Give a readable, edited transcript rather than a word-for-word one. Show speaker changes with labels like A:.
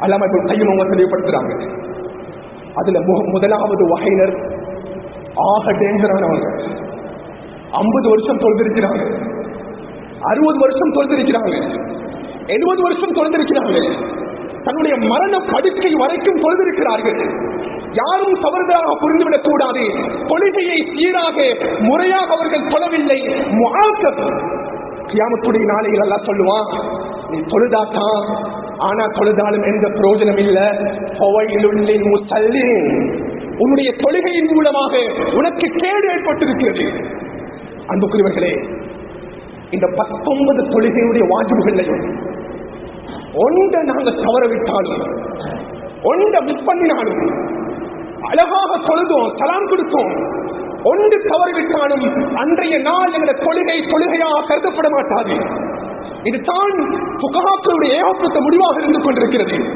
A: அல்லாம கையும் தெளிவுபடுத்துறாங்க. அதுல முதலாவது வகையினர் ஆக டேஞ்சரானவங்க. 50 வருஷம் தொழுதிருக்கிறாங்க, 60 வருஷம் தொழுதிருக்கிறாங்க, 70 வருஷம் தொழுதிருக்கிறாங்க, தன்னுடைய மரண படுக்கை வரைக்கும் தொழுதிருக்கிறார்கள். யாரும் தவறுதலாக புரிந்துவிடக் கூடாது. கொள்கையை சீராக முறையாக அவர்கள் தொழவில்லை. கியாமத்துடைய நாளையில் அல்லாஹ் சொல்லுவான், நீ தொழுதாத்தான், ஆனா தொழுதாலும் எந்த பிரயோஜனம் இல்லை. உன்னுடைய தொழுகையின் மூலமாக உனக்கு கேடு ஏற்பட்டிருக்கிறது. அன்புக்குரியவர்களே, இந்த 19 தொழுகையுடைய வாஜிபுகளையும் ஒன்றை நாங்கள் தவறவிட்டாலும், ஒன்றை மிஸ் பண்ணினாலும், அழகாக தொழுதோம், சலாம் கொடுத்தோம், ஒன்று தவறிவிட்டாலும் அன்றைய நாள் எங்களுடைய தொழுகையாக கருதப்பட மாட்டாது. இதுதான் புகாக்களுடைய ஏகப்பட்ட முடிவாக இருந்து கொண்டிருக்கிறது.